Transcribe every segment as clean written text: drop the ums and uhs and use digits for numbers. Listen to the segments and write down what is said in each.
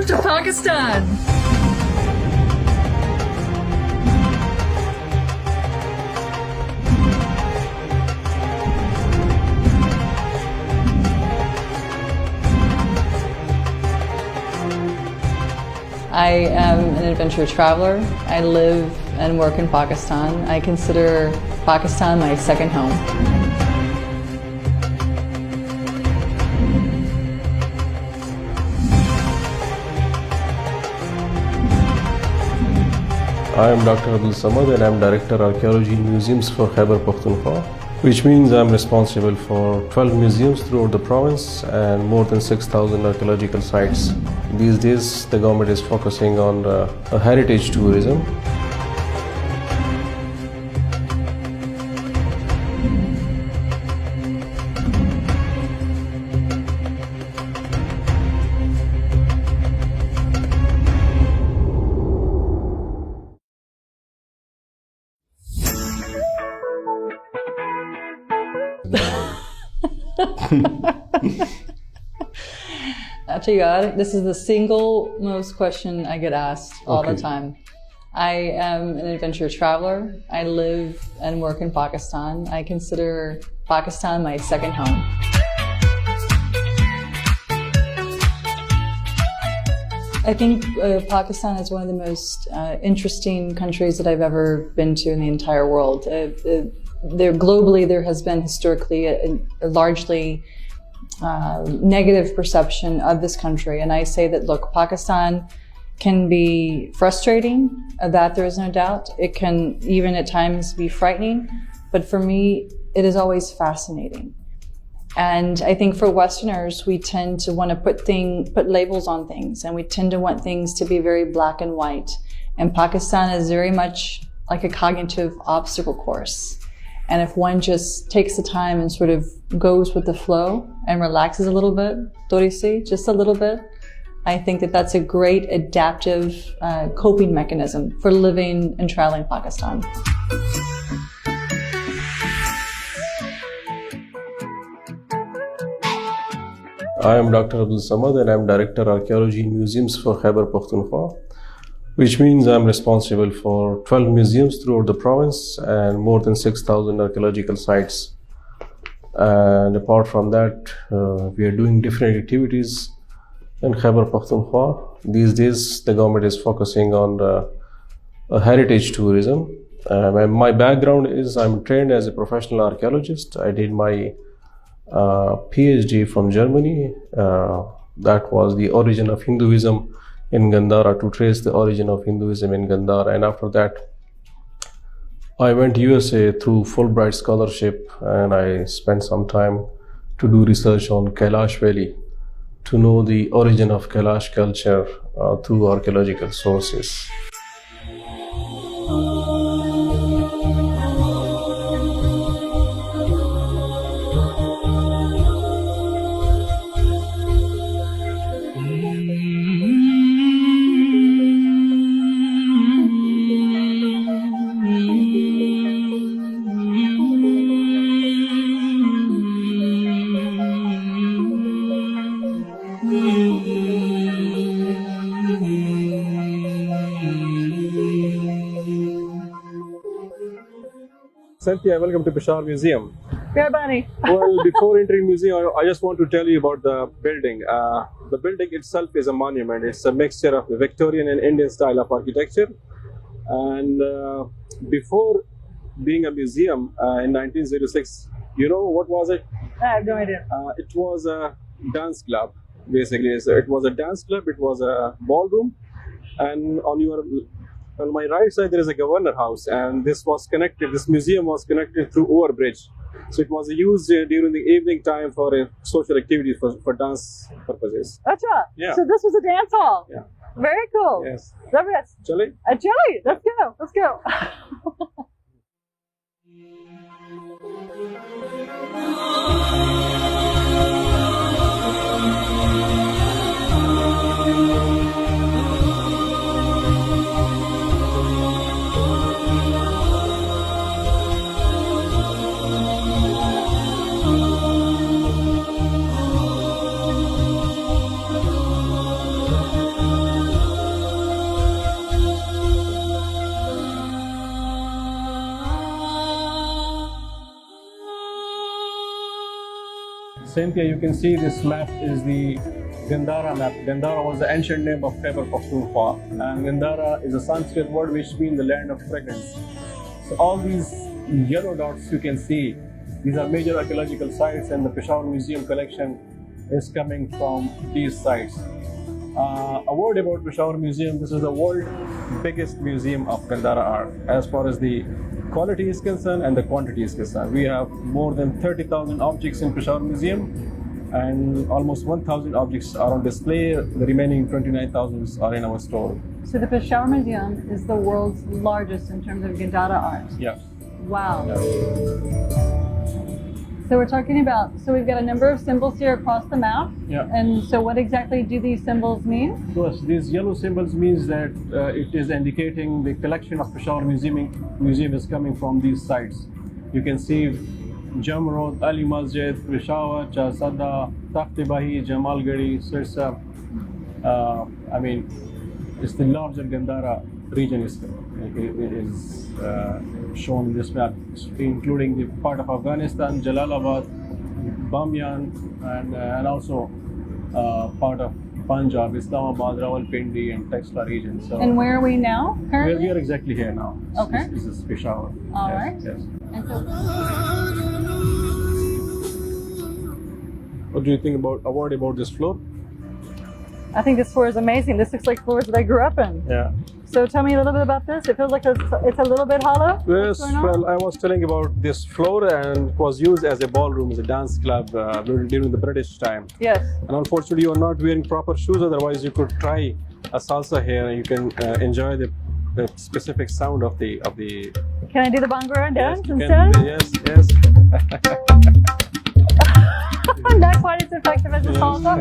to Pakistan. I am an adventure traveler. I live and work in Pakistan. I consider Pakistan my second home. I am Dr. Abdul Samad and I am Director Archaeology Museums for Khyber Pakhtunkhwa, which means I am responsible for 12 museums throughout the province and more than 6,000 archaeological sites. These days, the government is focusing on heritage tourism. Actually, God, this is the single most question I get asked all the time. I am an adventure traveler. I live and work in Pakistan. I consider Pakistan my second home. I think Pakistan is one of the most interesting countries that I've ever been to in the entire world. Globally, there has been historically a largely negative perception of this country. And I say that, look, Pakistan can be frustrating, that there is no doubt. It can even at times be frightening. But for me, it is always fascinating. And I think for Westerners, we tend to want to put labels on things, and we tend to want things to be very black and white. And Pakistan is very much like a cognitive obstacle course. And if one just takes the time and sort of goes with the flow and relaxes a little bit, Dorisi, just a little bit, I think that that's a great adaptive coping mechanism for living and traveling Pakistan. I am Dr. Abdul Samad and I am Director Archaeology Museums for Khyber Pakhtunkhwa, which means I am responsible for 12 museums throughout the province and more than 6,000 archaeological sites. And apart from that, we are doing different activities in Khyber Pakhtunkhwa. These days, the government is focusing on heritage tourism. My background is I'm trained as a professional archaeologist. I did my PhD from Germany. That was the origin of Hinduism in Gandhara, to trace the origin of Hinduism in Gandhara. And after that, I went to USA through Fulbright scholarship, and I spent some time to do research on Kailash Valley, to know the origin of Kailash culture through archaeological sources. Cynthia, welcome to Peshawar Museum. Good, buddy. Well, before entering museum, I just want to tell you about the building. The building itself is a monument. It's a mixture of Victorian and Indian style of architecture. And before being a museum in 1906, you know what was it? I have no idea. It was a dance club, basically. So it was a dance club, it was a ballroom, and on my right side there is a governor house, and this museum was connected through overbridge. So it was used during the evening time for social activities for dance purposes. Acha. Yeah. So this was a dance hall. Yeah. Very cool. Yes. Zabras. Chale? Chili. Let's go. Let's go. Cynthia, you can see this map is the Gandhara map. Gandhara was the ancient name of Khyber Pakhtunkhwa, and Gandhara is a Sanskrit word which means the land of fragrance. So all these yellow dots you can see, these are major archaeological sites, and the Peshawar Museum collection is coming from these sites. A word about Peshawar Museum: this is the world's biggest museum of Gandhara art as far as the quality is concerned and the quantity is concerned. We have more than 30,000 objects in Peshawar Museum, and almost 1,000 objects are on display. The remaining 29,000 are in our store. So the Peshawar Museum is the world's largest in terms of Gandhara art. Yeah. Wow. Yeah. So we're talking about, so we've got a number of symbols here across the map. Yeah. And so what exactly do these symbols mean? Yes, these yellow symbols means that it is indicating the collection of Peshawar Museum is coming from these sites. You can see Jam Road, Ali Masjid, Peshawar, Chasada, Takht-e-Bahi, Jamalgadi, Sirsa. I mean, it's the larger Gandhara region is shown in this map, including the part of Afghanistan, Jalalabad, Bamiyan, and also part of Punjab, Islamabad, Rawalpindi, and Texla region. So And where are we now, currently? we are exactly here now. Okay. This is Peshawar. All Yes, right. Yes. And so, What do you think about a word about this floor? I think this floor is amazing. This looks like floors that I grew up in. Yeah. So tell me a little bit about this. It feels like it's a little bit hollow. What's Yes, going on? well, I was telling about this floor, and it was used as a ballroom, as a dance club during the British time. Yes. And unfortunately, you are not wearing proper shoes. Otherwise, you could try a salsa here, and you can enjoy the specific sound of the. Can I do the bhangra and Yes, dance you instead? can, yes, yes. Not quite as effective as the salsa.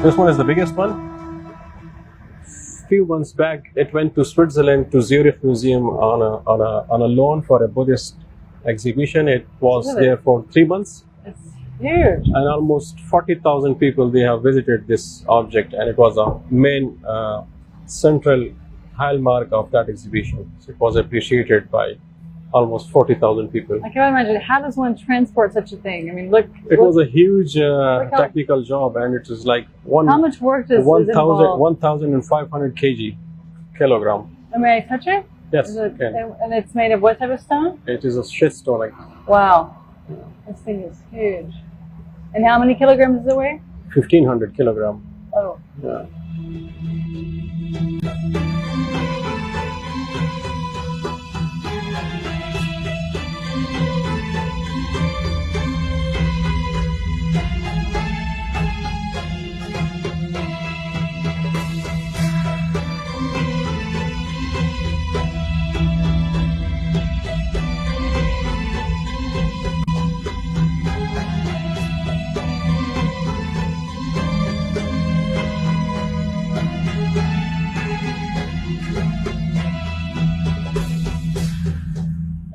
This one is the biggest one. Few months back, it went to Switzerland to Zurich Museum on a loan for a Buddhist exhibition. It was Really? there for 3 months, It's huge. and almost 40,000 people they have visited this object, and it was a main central hallmark of that exhibition. So it was appreciated by almost 40,000 people. I can't imagine. How does one transport such a thing? I mean, look. It was a huge how- technical job, and it was like How much work is involved? 1,500 kilogram. May I touch it? Yes, Is it, you can. and it's made of what type of stone? It is a shit stone. Like Wow. This thing is huge. And how many kilograms does it weigh? 1,500 kilogram. Oh. Yeah.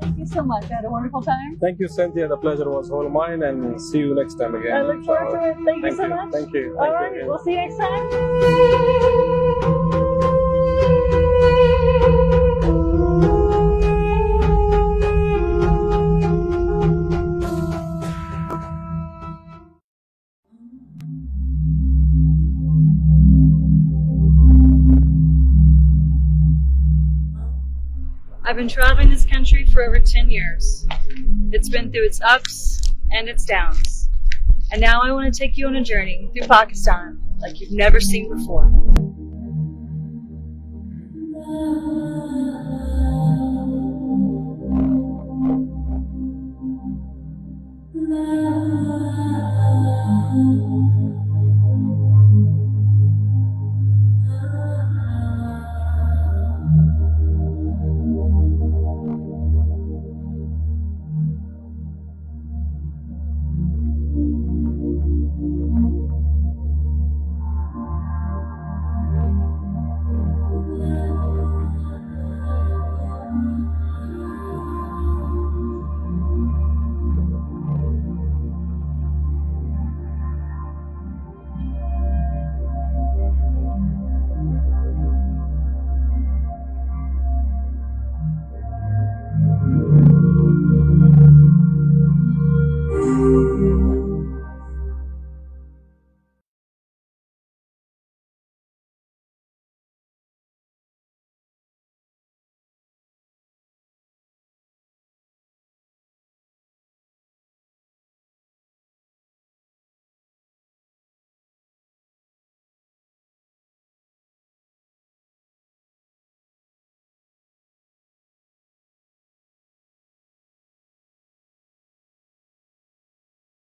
Thank you so much. I had a wonderful time. Thank you, Cynthia. The pleasure was all mine, and see you next time again. I look forward to it. Thank you so much. Thank you. All Thank right. you again. We'll see you next time. I've been traveling this country for over 10 years. It's been through its ups and its downs. And now I want to take you on a journey through Pakistan like you've never seen before.